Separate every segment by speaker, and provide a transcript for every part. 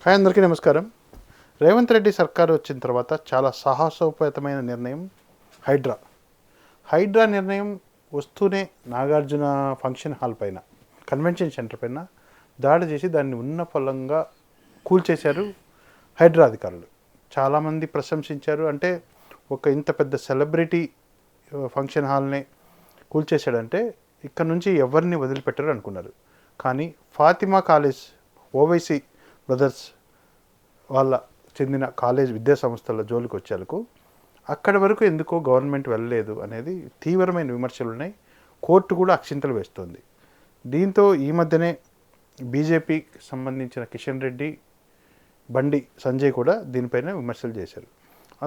Speaker 1: Hi, అందరికీ నమస్కారం. రేవంత్ రెడ్డి సర్కారు వచ్చిన తర్వాత చాలా సాహసోపేతమైన నిర్ణయం హైడ్రా నిర్ణయం వస్తూనే నాగార్జున ఫంక్షన్ హాల్ పైన, కన్వెన్షన్ సెంటర్ పైన దాడి చేసి దాన్ని ఉన్న పొలంగా కూల్చేశారు హైడ్రా అధికారులు. చాలామంది ప్రశంసించారు. అంటే ఒక ఇంత పెద్ద సెలబ్రిటీ ఫంక్షన్ హాల్ని కూల్చేశాడంటే ఇక్కడ నుంచి ఎవరిని వదిలిపెట్టరు అనుకున్నారు. కానీ ఫాతిమా కాలేజ్, ఓవైసీ బ్రదర్స్ వాళ్ళ చెందిన కాలేజ్ విద్యా సంస్థల జోలికి వచ్చేందుకు అక్కడి వరకు ఎందుకో గవర్నమెంట్ వెళ్ళలేదు అనేది తీవ్రమైన విమర్శలు ఉన్నాయి. కోర్టు కూడా అక్షింతలు వేస్తుంది. దీంతో ఈ మధ్యనే బీజేపీకి సంబంధించిన కిషన్ రెడ్డి, బండి సంజయ్ కూడా దీనిపైన విమర్శలు చేశారు.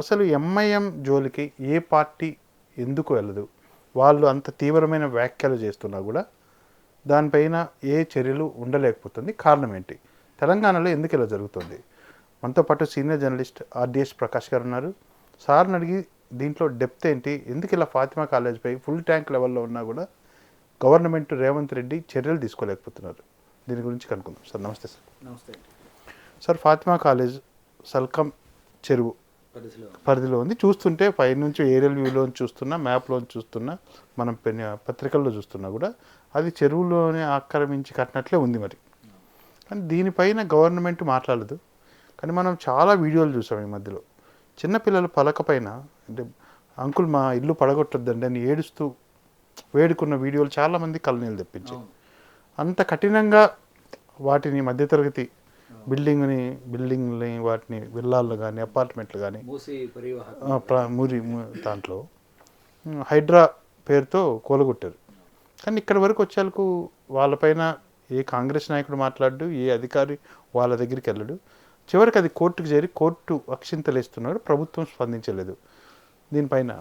Speaker 1: అసలు ఎంఐఎం జోలికి ఏ పార్టీ ఎందుకు వెళ్ళదు? వాళ్ళు అంత తీవ్రమైన వ్యాఖ్యలు చేస్తున్నా కూడా దానిపైన ఏ చర్యలు ఉండలేకపోతుంది. కారణం ఏంటి? తెలంగాణలో ఎందుకు ఇలా జరుగుతుంది? మనతో పాటు సీనియర్ జర్నలిస్ట్ ఆర్డిఎస్ ప్రకాష్ గారు ఉన్నారు. సార్ని అడిగి దీంట్లో డెప్త్ ఏంటి, ఎందుకు ఇలా ఫాతిమా కాలేజ్పై ఫుల్ ట్యాంక్ లెవెల్లో ఉన్నా కూడా గవర్నమెంట్ రేవంత్ రెడ్డి చర్యలు తీసుకోలేకపోతున్నారు, దీని గురించి కనుక్కుందాం. సార్ నమస్తే. సార్
Speaker 2: నమస్తే.
Speaker 1: సార్, ఫాతిమా కాలేజ్ సల్కం చెరువు పరిధిలో ఉంది. చూస్తుంటే పైనుంచి ఏరియల్ వ్యూలో చూస్తున్నా, మ్యాప్లో చూస్తున్నా, మనం పత్రికల్లో చూస్తున్నా కూడా అది చెరువులోనే ఆక్రమించి కట్టినట్లే ఉంది. మరి కానీ దీనిపైన గవర్నమెంట్ మాట్లాడదు. కానీ మనం చాలా వీడియోలు చూసాం ఈ మధ్యలో. చిన్నపిల్లల పలక పైన అంటే అంకుల్ మా ఇల్లు పడగొట్టొద్దండి అని ఏడుస్తూ వేడుకున్న వీడియోలు చాలామంది కళ్ళనీళ్ళు తెప్పించాయి. అంత కఠినంగా వాటిని మధ్యతరగతి బిల్డింగ్ని వాటిని విల్లాల్లో కానీ అపార్ట్మెంట్లు కానీ దాంట్లో హైడ్రా పేరుతో కూలగొట్టారు. కానీ ఇక్కడి వరకు వచ్చేందుకు వాళ్ళపైన ఏ కాంగ్రెస్ నాయకుడు మాట్లాడు, ఏ అధికారి వాళ్ళ దగ్గరికి వెళ్ళడు. చివరికి అది కోర్టుకు చేరి కోర్టు అక్షింతలేస్తున్నాడు. ప్రభుత్వం స్పందించలేదు. దీనిపైన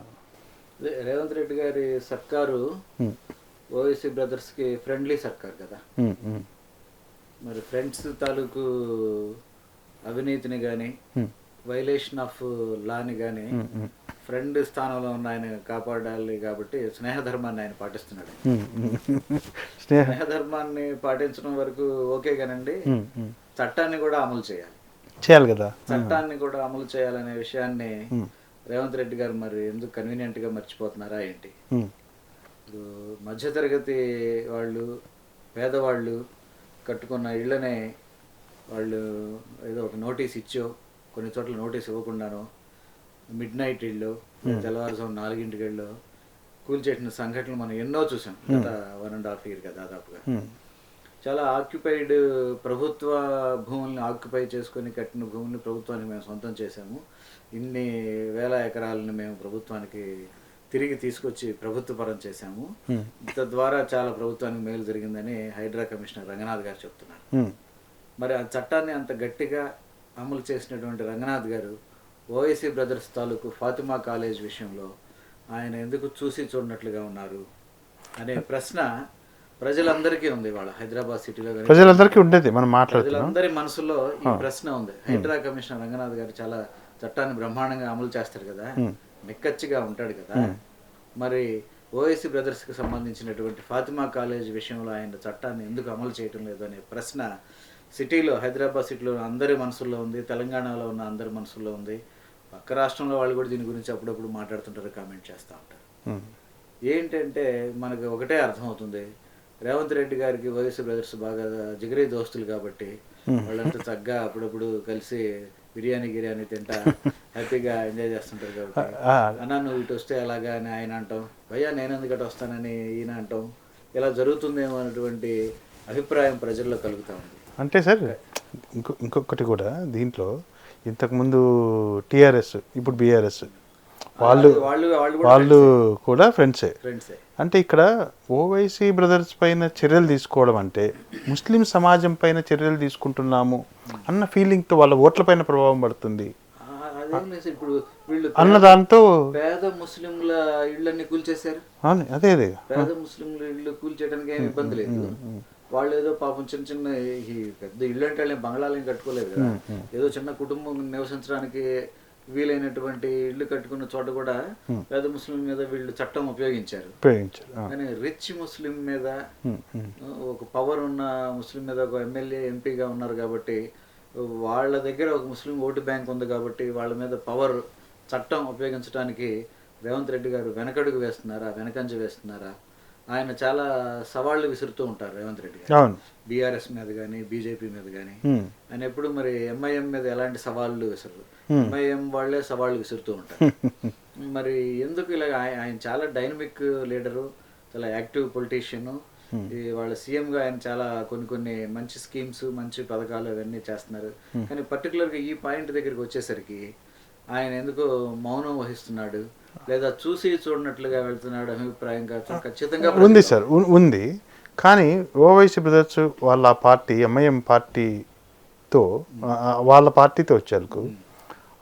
Speaker 2: రేవంత్ రెడ్డి గారి సర్కారు ఓవైసీ బ్రదర్స్కి ఫ్రెండ్లీ సర్కార్ కదా. మరి ఫ్రెండ్స్ తాలూకు అవినీతిని కానీ, వైలేషన్ ఆఫ్ లాని కానీ ఫ్రెండ్ స్థానంలో ఉన్న ఆయన కాపాడాలి కాబట్టి స్నేహధర్మాన్ని ఆయన పాటిస్తున్నాడు. స్నేహధర్మాన్ని పాటించడం వరకు ఓకే కానండి, చట్టాన్ని కూడా అమలు చేయాలి కదా. చట్టాన్ని కూడా అమలు చేయాలనే విషయాన్ని రేవంత్ రెడ్డి గారు మరి ఎందుకు కన్వీనియంట్ గా మర్చిపోతున్నారా ఏంటి? ఇప్పుడు మధ్యతరగతి వాళ్ళు, పేదవాళ్ళు కట్టుకున్న ఇళ్ళనే వాళ్ళు ఏదో ఒక నోటీస్ ఇచ్చో, కొన్ని చోట్ల నోటీస్ ఇవ్వకుండానో మిడ్ నైట్ ఇళ్ళు, తెల్లవారుజాము 4 గంటల కూల్చేసిన సంఘటనలు మనం ఎన్నో చూసాం గత 1.5 year కదా దాదాపుగా. చాలా ఆక్యుపైడ్ ప్రభుత్వ భూముల్ని ఆక్యుపై చేసుకొని కట్టిన భూముల్ని ప్రభుత్వానికి మేము సొంతం చేశాము. ఇన్ని వేల ఎకరాలను మేము ప్రభుత్వానికి తిరిగి తీసుకొచ్చి ప్రభుత్వపరం చేశాము. తద్వారా చాలా ప్రభుత్వానికి మేలు జరిగిందని హైడ్రా కమిషనర్ రంగనాథ్ గారు చెప్తున్నారు. మరి ఆ చట్టాన్ని అంత గట్టిగా అమలు చేసినటువంటి రంగనాథ్ గారు ఓవైసీ బ్రదర్స్ తాలూకు ఫాతిమా కాలేజ్ విషయంలో ఆయన ఎందుకు చూసి చూడనట్లుగా ఉన్నారు అనే ప్రశ్న ప్రజలందరికీ ఉంది. వాళ్ళ హైదరాబాద్ సిటీలో
Speaker 1: ప్రజలందరికీ ఉండేది, మనం
Speaker 2: ప్రజలందరి మనసులో ఈ ప్రశ్న ఉంది. హైడ్రా కమిషనర్ రంగనాథ్ గారు చాలా చట్టాన్ని బ్రహ్మాండంగా అమలు చేస్తారు కదా, నిక్కచ్చిగా ఉంటాడు కదా. మరి ఓవైసీ బ్రదర్స్కి సంబంధించినటువంటి ఫాతిమా కాలేజ్ విషయంలో ఆయన చట్టాన్ని ఎందుకు అమలు చేయటం లేదు అనే ప్రశ్న సిటీలో, హైదరాబాద్ సిటీలో అందరి మనసుల్లో ఉంది, తెలంగాణలో ఉన్న అందరి మనసుల్లో ఉంది. పక్క రాష్ట్రంలో వాళ్ళు కూడా దీని గురించి అప్పుడప్పుడు మాట్లాడుతుంటారు, కామెంట్ చేస్తూ ఉంటారు. ఏంటంటే మనకు ఒకటే అర్థమవుతుంది, రేవంత్ రెడ్డి గారికి ఓవైసీ బ్రదర్స్ బాగా జిగరీ దోస్తులు కాబట్టి వాళ్ళంతా చక్కగా అప్పుడప్పుడు కలిసి బిర్యానీ తింటా హ్యాపీగా ఎంజాయ్ చేస్తుంటారు కాబట్టి, అన్నా నువ్వు ఇటు వస్తే అలాగా అని ఆయన అంటాం, భయ్యా నేను ఎందుకు అటు వస్తానని ఈయన అంటాం, ఇలా జరుగుతుందేమో అనేటువంటి అభిప్రాయం ప్రజల్లో కలుగుతూ ఉంది.
Speaker 1: అంటే సార్ ఇంకొకటి కూడా దీంట్లో, ఇంతకుముందు టీఆర్ఎస్, ఇప్పుడు బీఆర్ఎస్ వాళ్ళు కూడా ఫ్రెండ్సే. అంటే ఇక్కడ ఓవైసీ బ్రదర్స్ పైన చర్యలు తీసుకోవడం అంటే ముస్లిం సమాజం పైన చర్యలు తీసుకుంటున్నాము అన్న ఫీలింగ్తో వాళ్ళ ఓట్ల పైన ప్రభావం పడుతుంది అన్న దాంతో
Speaker 2: పేద ముస్లింల ఇళ్ళన్ని కూల్చేశారు.
Speaker 1: అదే
Speaker 2: పేద ముస్లింల ఇళ్ళు కూల్చేయడానికి ఏమి ఇబ్బంది లేదు. వాళ్ళు ఏదో పాపం చిన్న పెద్ద ఇళ్ళు అంటే వాళ్ళు బంగ్లాలు కట్టుకోలేదు కదా, ఏదో చిన్న కుటుంబం నివసించడానికి వీలైనటువంటి ఇళ్ళు కట్టుకున్న చోట కూడా పేద ముస్లిం మీద వీళ్ళు చట్టం ఉపయోగించారు. కానీ రిచ్ ముస్లిం మీద, ఒక పవర్ ఉన్న ముస్లిం మీద ఒక ఎమ్మెల్యే ఎంపీగా ఉన్నారు కాబట్టి వాళ్ళ దగ్గర ఒక ముస్లిం ఓటు బ్యాంక్ ఉంది కాబట్టి వాళ్ళ మీద పవర్ చట్టం ఉపయోగించడానికి రేవంత్ రెడ్డి గారు వెనకడుగు వేస్తున్నారా, వెనకంజ వేస్తున్నారా? ఆయన చాలా సవాళ్ళు విసురుతూ ఉంటారు రేవంత్ రెడ్డి గారు,
Speaker 1: అవును
Speaker 2: బీఆర్ఎస్ మీద కానీ బీజేపీ మీద కానీ. ఆయన ఎప్పుడు మరి ఎంఐఎం మీద ఎలాంటి సవాళ్ళు విసరరు, ఎంఐఎం వాళ్ళే సవాళ్ళు విసురుతూ ఉంటారు. మరి ఎందుకు ఇలా? ఆయన చాలా డైనమిక్ లీడరు, చాలా యాక్టివ్ పొలిటీషియన్. వాళ్ళ సీఎంగా ఆయన చాలా కొన్ని మంచి స్కీమ్స్, మంచి పథకాలు అవన్నీ చేస్తున్నారు. కానీ పర్టికులర్గా ఈ పాయింట్ దగ్గరికి వచ్చేసరికి ఆయన ఎందుకో మౌనం వహిస్తున్నాడు, లేదా చూసి చూడనట్లుగా వెళ్తున్నాడు అభిప్రాయంగా ఖచ్చితంగా
Speaker 1: ఉంది సార్, ఉంది. కానీ ఓవైసీ బ్రదర్స్ వాళ్ళ పార్టీ ఎంఐఎం పార్టీతో, వాళ్ళ పార్టీతో వచ్చేందుకు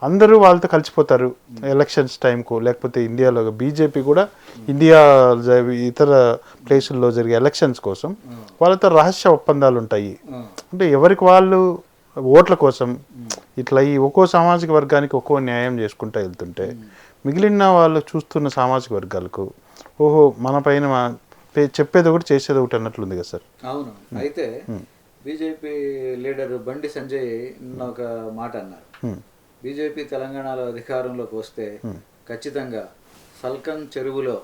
Speaker 1: అందరూ వాళ్ళతో కలిసిపోతారు ఎలక్షన్స్ టైంకు. లేకపోతే ఇండియాలో బీజేపీ కూడా ఇండియా ఇతర ప్లేసుల్లో జరిగే ఎలక్షన్స్ కోసం వాళ్ళతో రహస్య ఒప్పందాలు ఉంటాయి. అంటే ఎవరికి వాళ్ళు ఓట్ల కోసం ఇట్లా ఈ ఒక్కో సామాజిక వర్గానికి ఒక్కో న్యాయం చేసుకుంటూ వెళ్తుంటే మిగిలిన వాళ్ళు చూస్తున్న సామాజిక వర్గాలకు ఓహో మన పైన చెప్పేది ఒకటి చేసేది ఒకటి అన్నట్లుంది కదా సార్.
Speaker 2: అవును. అయితే బీజేపీ లీడర్ బండి సంజయ్ నిన్న ఒక మాట అన్నారు, బీజేపీ తెలంగాణలో అధికారంలోకి వస్తే ఖచ్చితంగా సల్కన్ చెరువులో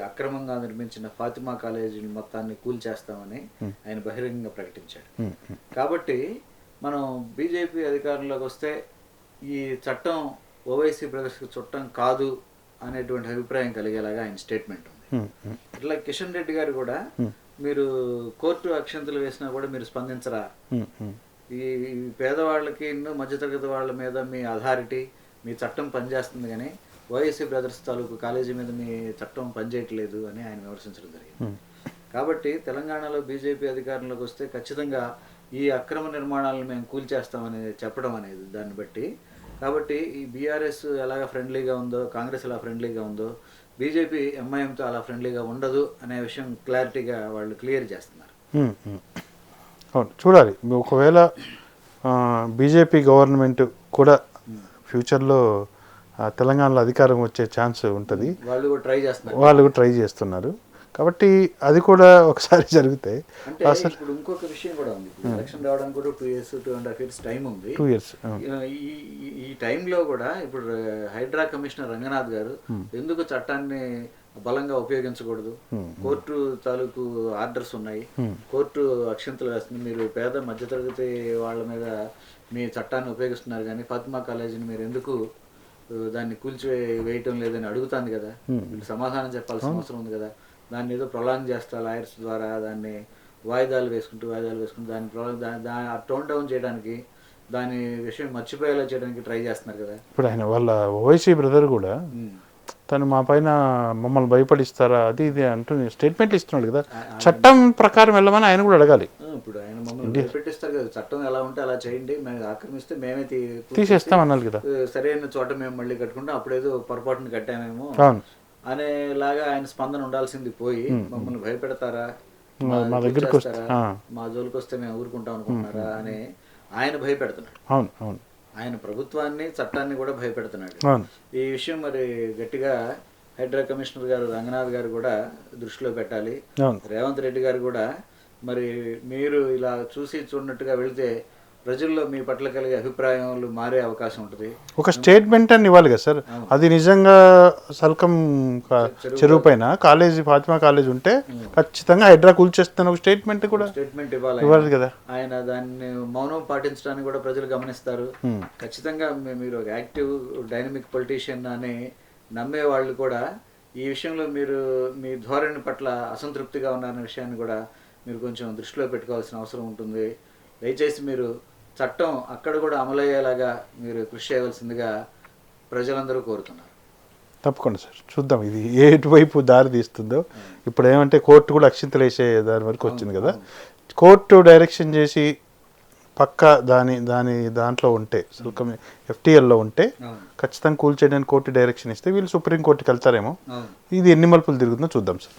Speaker 2: అక్రమంగా నిర్మించిన ఫాతిమా కాలేజీ మొత్తాన్ని కూల్చేస్తామని ఆయన బహిరంగంగా ప్రకటించాడు. కాబట్టి మనం బీజేపీ అధికారంలోకి వస్తే ఈ చట్టం ఓవైసీ బ్రదర్స్కి చట్టం కాదు అనేటువంటి అభిప్రాయం కలిగేలాగా ఆయన స్టేట్మెంట్ ఉంది. ఇట్లా కిషన్ రెడ్డి గారు కూడా, మీరు కోర్టు అక్షంతలు వేసినా కూడా మీరు స్పందించరా, ఈ పేదవాళ్ళకి మధ్యతరగతి వాళ్ళ మీద మీ అథారిటీ, మీ చట్టం పనిచేస్తుంది కానీ ఓవైసీ బ్రదర్స్ తాలూకు కాలేజీ మీద మీ చట్టం పనిచేయట్లేదు అని ఆయన విమర్శించడం జరిగింది. కాబట్టి తెలంగాణలో బీజేపీ అధికారంలోకి వస్తే ఖచ్చితంగా ఈ అక్రమ నిర్మాణాలను మేము కూల్చేస్తామని చెప్పడం అనేది దాన్ని బట్టి. కాబట్టి ఈ బీఆర్ఎస్ ఎలాగ ఫ్రెండ్లీగా ఉందో, కాంగ్రెస్ ఎలా ఫ్రెండ్లీగా ఉందో, బీజేపీ ఎంఐఎంతో అలా ఫ్రెండ్లీగా ఉండదు అనే విషయం క్లారిటీగా వాళ్ళు క్లియర్ చేస్తున్నారు.
Speaker 1: అవును, చూడాలి. ఒకవేళ బీజేపీ గవర్నమెంట్ కూడా ఫ్యూచర్లో తెలంగాణలో అధికారం వచ్చే ఛాన్స్ ఉంటుంది.
Speaker 2: వాళ్ళు కూడా ట్రై చేస్తున్నారు.
Speaker 1: కాబట్టి అది కూడా ఒకసారి జరిగితే.
Speaker 2: అంటే ఇప్పుడు ఇంకొక విషయం కూడా ఉంది, ఎలక్షన్ రావడానికి కూడా 2 years 2.5 years టైం ఉంది.
Speaker 1: 2 years
Speaker 2: ఈ టైంలో కూడా ఇప్పుడు హైడ్రా కమిషనర్ రంగనాథ్ గారు ఎందుకు చట్టాన్ని బలంగా ఉపయోగించకూడదు, కోర్టు తాలూకు ఆర్డర్స్ ఉన్నాయి, కోర్టు అక్షంతలు వేస్తుంది, మీరు పేద మధ్యతరగతి వాళ్ళ మీద మీ చట్టాన్ని ఉపయోగిస్తున్నారు కానీ ఫాతిమా కాలేజీని మీరు ఎందుకు దాన్ని కూల్చివేయటం లేదని అడుగుతాంది కదా, వీళ్ళు సమాధానం చెప్పాల్సిన అవసరం ఉంది కదా. దాన్ని ఏదో ప్రొలాంగ్ చేస్తా లాయర్స్ ద్వారా దాన్ని వాయిదాలు వేసుకుంటూ దాన్ని టోన్ డౌన్ చేయడానికి, దాని విషయం మర్చిపోయేలా చేయడానికి ట్రై చేస్తున్నారు కదా.
Speaker 1: ఇప్పుడు ఆయన వాళ్ళ ఓవైసీ బ్రదర్ కూడా తను మా పైన మమ్మల్ని భయపడిస్తారా అది ఇది అంటూ స్టేట్మెంట్లు ఇస్తున్నాడు కదా. చట్టం ప్రకారం వెళ్ళమని ఆయన కూడా అడగాలి.
Speaker 2: ఇప్పుడు ఆయన మమ్మల్ని భయపెట్టిస్తారు కదా, చట్టం ఎలా ఉంటే అలా చేయండి, మేము ఆక్రమిస్తే మేమే
Speaker 1: తీసేస్తాం అనాలి కదా.
Speaker 2: సరైన చోట మేము మళ్ళీ కట్టుకుంటాం, అప్పుడేదో పొరపాటును కట్టామేమో అనేలాగా ఆయన స్పందన ఉండాల్సింది పోయి మమ్మల్ని భయపెడతారా,
Speaker 1: మా దగ్గరికి
Speaker 2: మా జోలికి వస్తే మేము ఊరుకుంటాం అనుకుంటున్నారా అని ఆయన భయపెడుతున్నాడు.
Speaker 1: అవును అవును,
Speaker 2: ఆయన ప్రభుత్వాన్ని చట్టాన్ని కూడా భయపెడుతున్నాడు. ఈ విషయం మరి గట్టిగా హైడ్రా కమిషనర్ గారు రంగనాథ్ గారు కూడా దృష్టిలో పెట్టాలి. రేవంత్ రెడ్డి గారు కూడా మరి మీరు ఇలా చూసి చూడనట్టుగా వెళితే ప్రజల్లో మీ పట్ల కలిగే అభిప్రాయాలు మారే అవకాశం ఉంటుంది.
Speaker 1: ఒక స్టేట్మెంట్ అని ఇవ్వాలి కదా సార్. అది నిజంగా సల్కం చెరువు పైన కాలేజీ ఫాతిమా కాలేజ్ ఉంటే ఖచ్చితంగా హైడ్రా కూల్చేస్తున్న ఒక స్టేట్మెంట్ ఇవ్వాలి కదా.
Speaker 2: ఆయన దాన్ని మౌనం పాటించడానికి కూడా ప్రజలు గమనిస్తారు. ఖచ్చితంగా మీరు ఒక యాక్టివ్ డైనమిక్ పొలిటీషియన్ అని నమ్మే వాళ్ళు కూడా ఈ విషయంలో మీరు మీ ధోరణి పట్ల అసంతృప్తిగా ఉన్నారనే విషయాన్ని కూడా మీరు కొంచెం దృష్టిలో పెట్టుకోవాల్సిన అవసరం ఉంటుంది. దయచేసి మీరు చట్టం అక్కడ కూడా అమలయ్యేలాగా మీరు కృషి చేయవలసిందిగా ప్రజలందరూ కోరుతున్నారు.
Speaker 1: తప్పకుండా సార్, చూద్దాం ఇది ఎటువైపు దారి తీస్తుందో. ఇప్పుడు ఏమంటే కోర్టు కూడా అక్షింతలు వేసే దాని వరకు వచ్చింది కదా. కోర్టు డైరెక్షన్ చేసి పక్క దాంట్లో ఉంటే FTLలో ఉంటే ఖచ్చితంగా కూల్చేయడానికి కోర్టు డైరెక్షన్ ఇస్తే వీళ్ళు సుప్రీంకోర్టుకి వెళ్తారేమో. ఇది ఎన్ని మలుపులు తిరుగుతుందో చూద్దాం సార్.